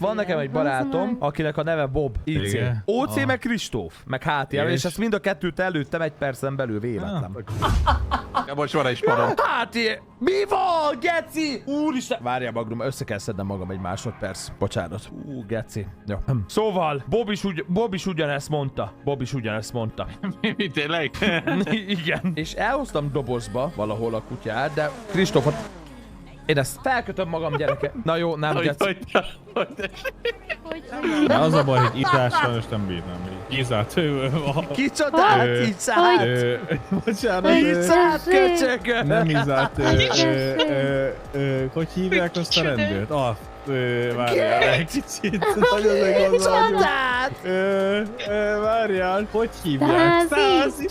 Van nekem egy barátom, akinek a neve Bob, IC. OC meg Kristóf, meg HTL, és ezt mind a kettőt előttem egy percen belül véletlen. Most van egy parom. HTL! Mi van, geci? Úristen! Várjál, Magrum, össze kell szednem magam egy másodperc. Bocsánat. Geci. Jó. Szóval, Bob is ugyanezt mondta. Mi tényleg? Igen. És elhoztam dobozba valahol a kutyát, de Kristófot... Én ezt felkötöm magam, gyereke. Na jó, nem geci. De az a baj, hogy Izát sajnos nem bírnám. Izát, Kicsodát? Izát? Bocsánat. Izát, köcsögöm. Nem Izát. Hogy hívják azt a rendőrt? Várjál egy kicsit. Nagyon meggondolom. Várjál, hogy hívják? Százis.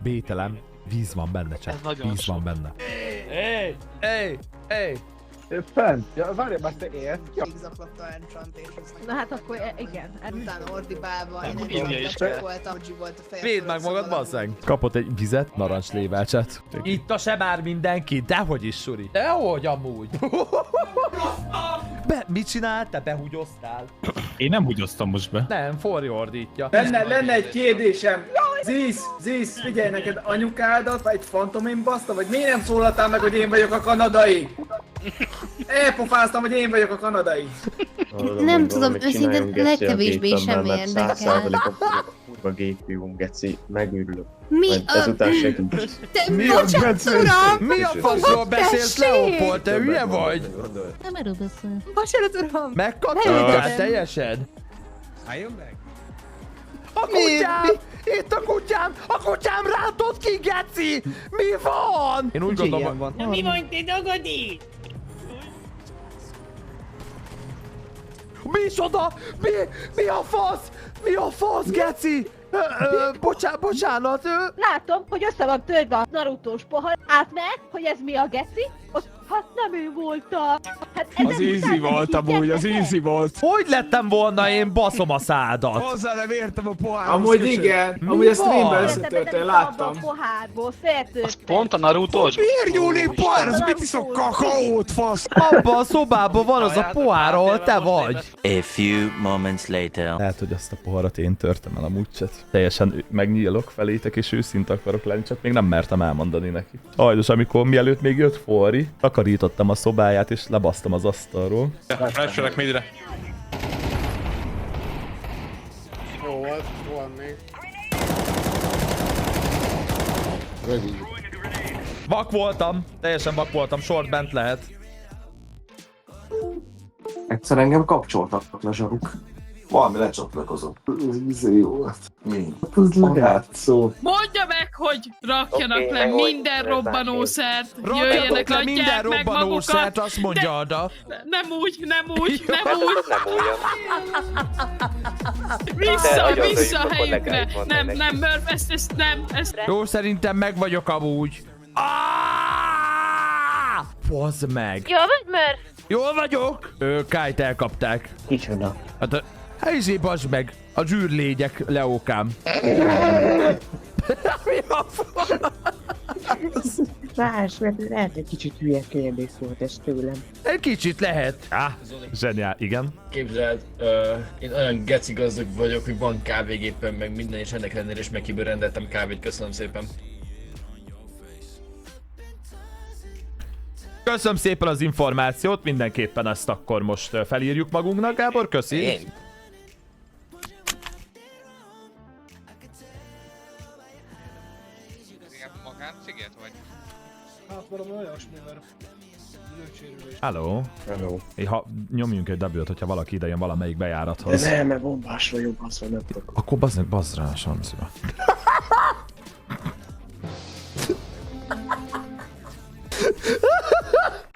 Bételem. Víz van benne, csak. Víz van benne. Ej! Fent! Ja, várjál, már te érsz? Zaklatta enchant és Na hát akkor igen. utána ordibálva, én enchant voltam, hogy volt a fejem. Védd meg magad, bazzeg! Kapott egy vizet, narancslévácsát. Itt a se már mindenki, dehogy is, Suri. Dehogy amúgy. Mit csinált? Te behugyoztál? Én nem húgyoztam most be. Nem, forjordítja. Lenne egy kérdésem. Zisz, figyelj neked, anyukádat egy fantomén baszta, vagy miért nem szólaltál meg, hogy én vagyok a kanadai? Elpofáztam, hogy én vagyok a kanadai. Nem tudom, őszintén legkevésbé sem érdekel. 100%-a kurva gépjúm, geci, megőrülök. Mi Ezután segíts. Bocsánat, uram! Mi a faszról beszélsz, Leopold? Te hülye vagy? Nem erről beszél. Bocsánat, uram! Megkatoltál teljesen? Álljon meg! A kutyám! Itt a kutyám! A kutyám rántott ki, geci! Mi van? Én úgy gondolom, van. Mi van, te dagadi? Micsoda? Mi a fasz? Mi a fasz, geci? Bocsánat. Látom, hogy össze van törve a Narutós pohar. Átmehet, hogy ez mi a geci? Hát nem ő volt a... Hát Az easy volt amúgy, az easy volt. Hogy lettem volna én, baszom a szádat? Hozzá nem értem a pohár. Amúgy igen, amúgy a streamben Érted, összetörtél, nem láttam. a pohárból, feltörte. Pont a Narutós? Miért nyúlni pohár? Az mit iszok kakaót, fasz? Abban a szobában van az a pohár, ahol te vagy. A few moments later. Lehet, hogy azt a poharat én törtem el amúgy, csak teljesen megnyílok felétek, és őszinte akarok lenni, csak még nem mertem elmondani neki. Sajnos, amikor mielőtt még jött Fori, takarítottam a szobáját, és lebasztam az asztalról. Flashelek midre. Jó volt, van még. Vak voltam, teljesen vak voltam, short bent lehet. Egyszer engem kapcsoltak le zsaruk. Valami lecsatlakozott. Ez jó volt. Mi? Játszó. Mondja meg, hogy rakjanak le minden robbanószert, Rakjatok jöjjenek, le minden adják meg robbanószert, magukat. azt mondja Ada. Nem úgy. Vissza a helyükre. Nem, Murph, ezt nem. Jó, szerintem meg vagyok amúgy. Fazd meg. Jól vagy, Murph? Jól vagyok. Kájt elkapták. Kicsoda. Hát izé, basd meg. A zsűrlégyek, Leókám. Mi a fasz? Más, mert lehet egy kicsit hülye kérdés volt ez tőlem. Egy kicsit lehet. Zseniál, igen. Képzeld, én olyan geci gazdag vagyok, hogy van kávégépen, meg minden, és ennek ellenére is megkiből rendeltem kávét, köszönöm szépen. Köszönöm szépen az információt, mindenképpen ezt akkor most felírjuk magunknak, Gábor, köszi. Magánsziget vagy? Hát valami olyasmi, mert lőcsérülés. Hello. Hello. Ha nyomjunk egy W-t, hogyha valaki idejön valamelyik bejárathoz. De nem, mert bombás vagyok, azt vagy nem tudok. Akkor bazd rá a samsziba.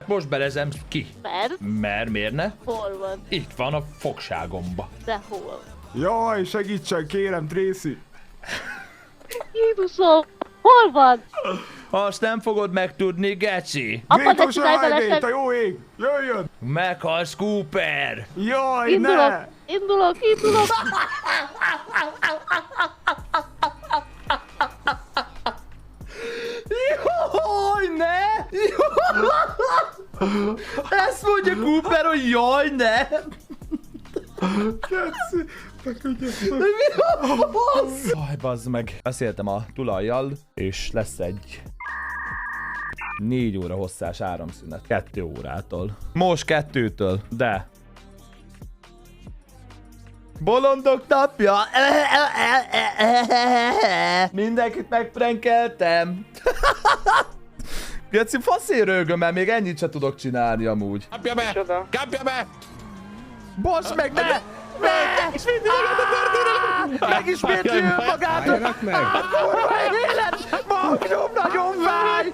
Most belezem ki. Mert miért ne? Hol van? Itt van a fogságomba. De hol? Jaj, segítsen, kérem, Tracy. Jézusom! Hol van? Azt nem fogod megtudni, geci. Apa, de csinálj vele a jó ég, jöjjön! Meghalsz, Cooper. Jaj, Indulok! Jaj, ne! Ezt mondja Cooper, hogy jaj, ne! Aj, bazd meg. Beszéltem a tulajjal, és lesz egy 4 óra hosszás áramszünet. 2 órától. Most 2-től, de... Bolondok napja! Mindenkit megprankeltem. Geci, faszén rögöm, mert még ennyit se tudok csinálni amúgy. Kapja be! Kapja be! Basz meg, ne! Megismétli magát! Álljanak meg! A kurva élet! Magnum, nagyon fáj!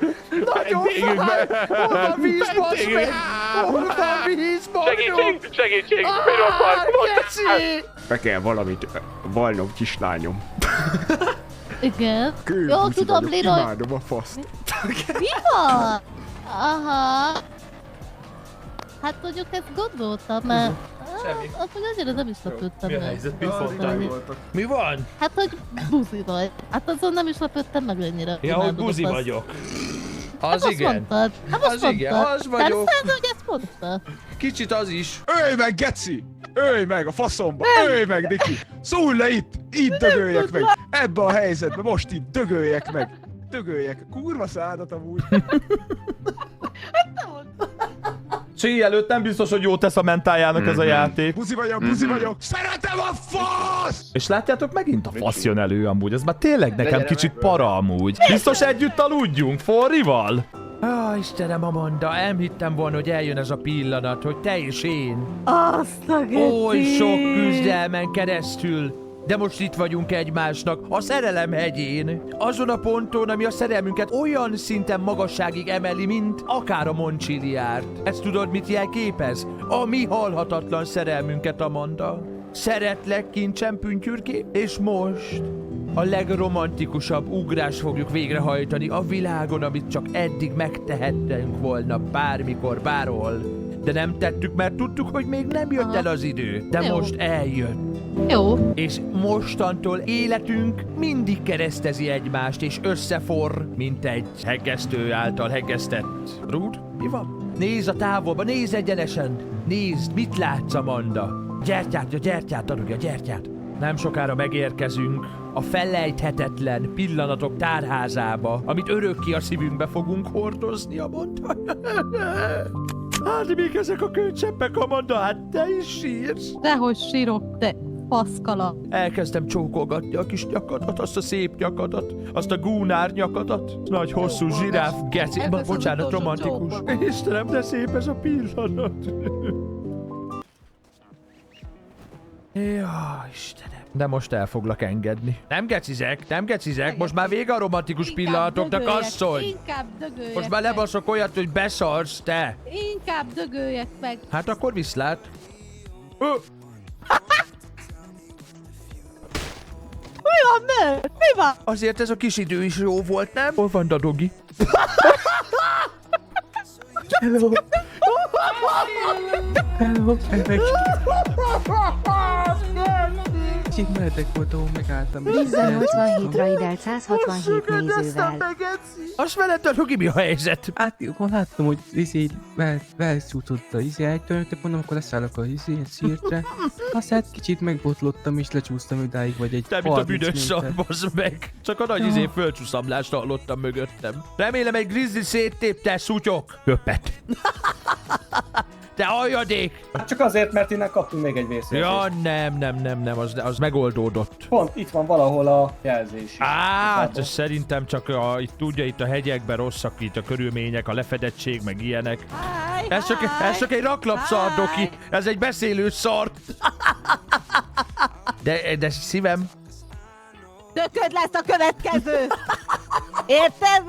Nagyon fáj! Hol van víz, basz meg! Hol van víz, Magnum! Segítség! Geci! Be kell valamit valnom, kislányom. Igen. Kő, Jó, buszi tudom, vagyok, Leroy. imádom a faszt. Mi van? Aha. Hát mondjuk ezt gondoltam, mert... Akkor azért nem is lepődtem meg. Mi a helyzet? Mit mondtál? Mi van? Hát, hogy buzi vagy. Hát azon nem is lepődtem meg ennyire. Ja, hogy buzi vagyok. Az Hát azt igen. mondtad. Hát most Az igen, mondtad. az vagyok. Persze, hogy ezt mondta. Kicsit az is. Ölj meg, geci! Ölj meg a faszomba! Ölj meg, Niki! Szúrj le itt! Itt dögöljek meg! Ebbe a helyzetbe, most itt dögöljek meg! Dögöljek! Kurva szádat amúgy! Csí előtt nem biztos, hogy jót tesz a mentájának ez a játék. Buzi vagyok! Szeretem a fasz! És látjátok, megint a fasz jön elő amúgy, ez már tényleg nekem kicsit para amúgy. Biztos együtt aludjunk, Forrival? Istenem, Amanda, nem hittem volna, hogy eljön ez a pillanat, hogy te és én. Azt a Geci. Oly sok küzdelmen keresztül. De most itt vagyunk egymásnak, a szerelem hegyén. Azon a ponton, ami a szerelmünket olyan szinten magasságig emeli, mint akár a Monciliárt. Ezt tudod, mit jelképez? A mi halhatatlan szerelmünket, Amanda. Szeretlek, kincsem, püntyürké, és most a legromantikusabb ugrást fogjuk végrehajtani a világon, amit csak eddig megtehettünk volna bármikor, bárhol. De nem tettük, mert tudtuk, hogy még nem jött el az idő. De Jó. most eljött. Jó. És mostantól életünk mindig keresztezi egymást, és összeforr, mint egy hegesztő által hegesztett rúd. Mi van? Nézd a távolba, nézd egyenesen! Nézd, mit látsz, Amanda? A gyertyát, adjuk a gyertyát. Nem sokára megérkezünk a felejthetetlen pillanatok tárházába, amit örökké a szívünkbe fogunk hordozni, Amanda. Hát még ezek a kőcseppek, Amanda, hát te is sírsz. Dehogy sírok, te faszkala. Elkezdtem csókolgatni a kis nyakadat, azt a szép nyakadat, azt a gúnár nyakadat, nagy hosszú zsiráf geci... Ez lesz az Bocsánat, utolsó romantikus. csókom. Istenem, de szép ez a pillanat. Jaj, Istenem. De most el foglak engedni. Nem gecizek, most már vége a romantikus pillanatoknak, asszony! Inkább dögöljek Most már meg. lebaszok olyat, hogy beszarsz, te! Inkább dögöljek meg. Hát akkor viszlát. Mi van, nő? Mi van? Azért ez a kis idő is jó volt, nem? Hol van Dadogi? Hello. Kicsit meredek volt, ahol megálltam. 1087 raidelt 167 nézővel. Azt veled, Dadogi, mi a helyzet? Hát, akkor láttam, hogy felszújtott a eltörnöttek, mondom, akkor leszállok a szírtre. Aztán kicsit megbotlottam és lecsúsztam idáig, vagy egy Te, mint a 30 büdös szar, méter. bazd meg. Csak a nagy földcsúszamlást hallottam mögöttem. Remélem egy grizzly széttépte, szutyok. Köpet. Te aljadék! Hát csak azért, mert innen kaptunk még egy vészjelzést. Ja, nem, az megoldódott. Pont itt van valahol a jelzés. Hát, szerintem csak itt tudja, itt a hegyekben rosszak itt a körülmények, a lefedettség, meg ilyenek. Ez csak egy raklapszar, Doki. Ez egy beszélő szar. De szívem. Dököd lesz a következő. Érted?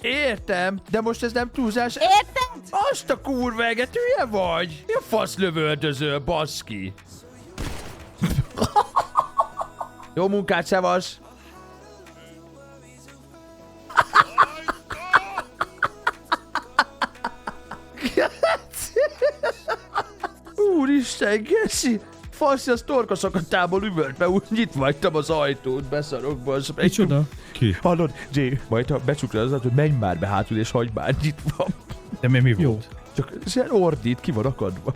Értem, de most ez nem túlzás. Érted? Azt a kurva eget, hülye vagy? Mi a fasz lövöldöző, baszki? Jó munkát, szevasz! Úristen, Geszi! Faszi, az torkaszakatából üvölt be, úgy nyitva hagytam az ajtót, beszarok, bazd meg. Micsoda? Ki? Hallod, Jay, majd ha becsukod az ajtót, menj már be hátul és hagyd már nyitva. De mi volt? Csak ilyen ordít, ki van akadva.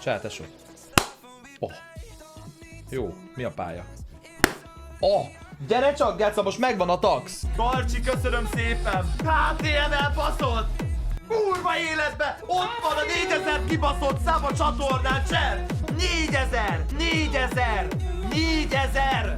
Csátesó. Oh. Jó, mi a pálya? Oh! Gyere csak, Geca, most megvan a tax! Karcsi, köszönöm szépen! HTML baszott! Kurva életbe! Ott van a 4000 kibaszott szám a csatornán, cser! 4000! 4000! 4000!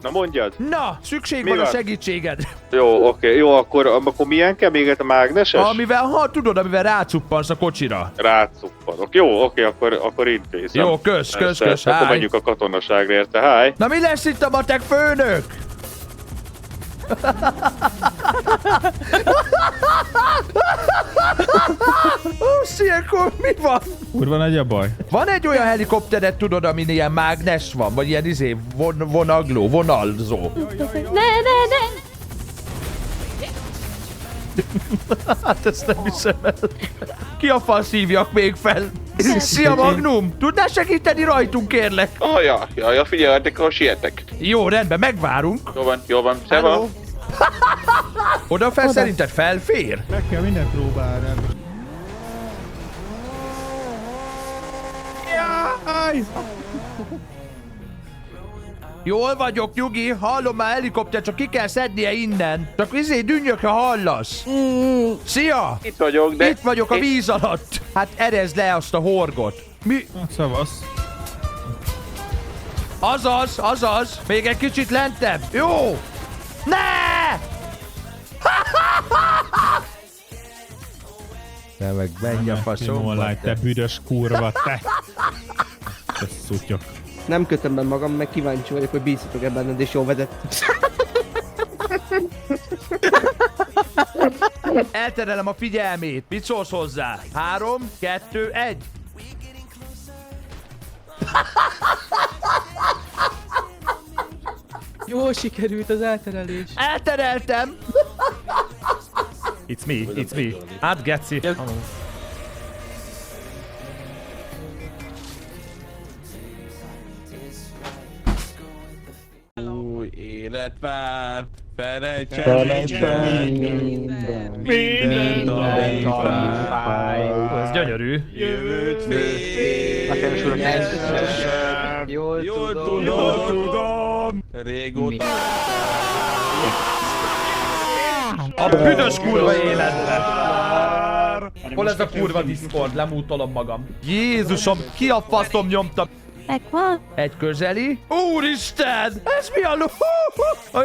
Na mondjad! Na, szükség Mi van a van? segítségedre. Jó, oké, jó, akkor milyen kell még egy a mágneses? Amivel, tudod, amivel rácuppansz a kocsira. Rátszuppanok. Jó, oké, akkor intézem. Jó, kösz, Akkor háj. menjünk a katonaságra érte, háj. Na mi lesz itt a matek főnök? Ilyenkor mi van? Kurva nagy a baj. Van egy olyan helikopteret, tudod, amin ilyen mágnes van, vagy ilyen vonagló, vonalzó. Ne! Hát ezt nem hiszem el. Ki a fasz hívjak még fel? Szia Magnum! Tudnál segíteni rajtunk, kérlek? Ja, figyeljetek, ha sietek. Jó, rendben, megvárunk. Jó van, szeva. Oda fel szerinted felfér? Meg kell minden próbálni. Jaj! Jól vagyok, nyugi, hallom már helikopter, csak ki kell szednie innen. Csak dünnyök, ha hallasz. Szia! Itt vagyok, de... Itt vagyok a víz alatt. Hát erezd le azt a horgot. Mi? Szavasz. Azaz. Még egy kicsit lentebb. Jó! Ne! Te meg menj a faszomba. Te büdös kurva, te! Te szutyok. Nem kötöm be magam, meg kíváncsi vagyok, hogy bízhatok-e benned, és jól vezet. Elterelem a figyelmét. Mit szólsz hozzá? 3, 2, 1. Jól sikerült az elterelés. Eltereltem. It's me. Hát geci. Új élet vár, felejtsen minden fáj. Ez gyönyörű. Jövőt fél, jól tudom, régóta. A büdös kurva életbe. Hol ez a kurva Discord? Lemútolom magam. Jézusom, ki a faszom nyomta? Megvan. Egy közeli. Úristen! Ez mi a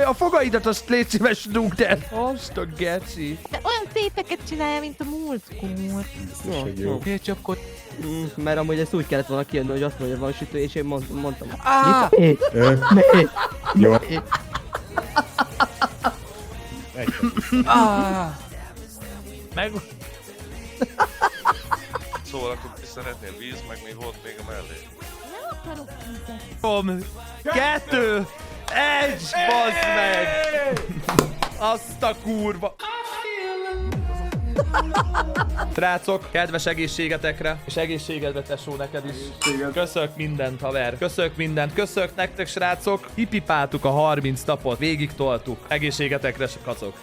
a fogaidat azt légy szíves dugd el. Azt a geci. De olyan szépeket csinálja, mint a múltkor. Jó. Csak akkor... mert amúgy ezt úgy kellett volna kijönni, hogy azt mondja, hogy van sütő, és én mondtam. Jó. Meg... Szóval akkor ti szeretnél víz, meg még volt még a mellé. Nem akarok vízet. 2, 1, bassz meg! Azt a kurva... Srácok, kedves egészségetekre, és egészségedre tesó neked is. Köszök mindent, haver. Köszök mindent. Köszök nektek, srácok. Kipipáltuk a 30 napot. Végig toltuk. Egészségetekre, kacok.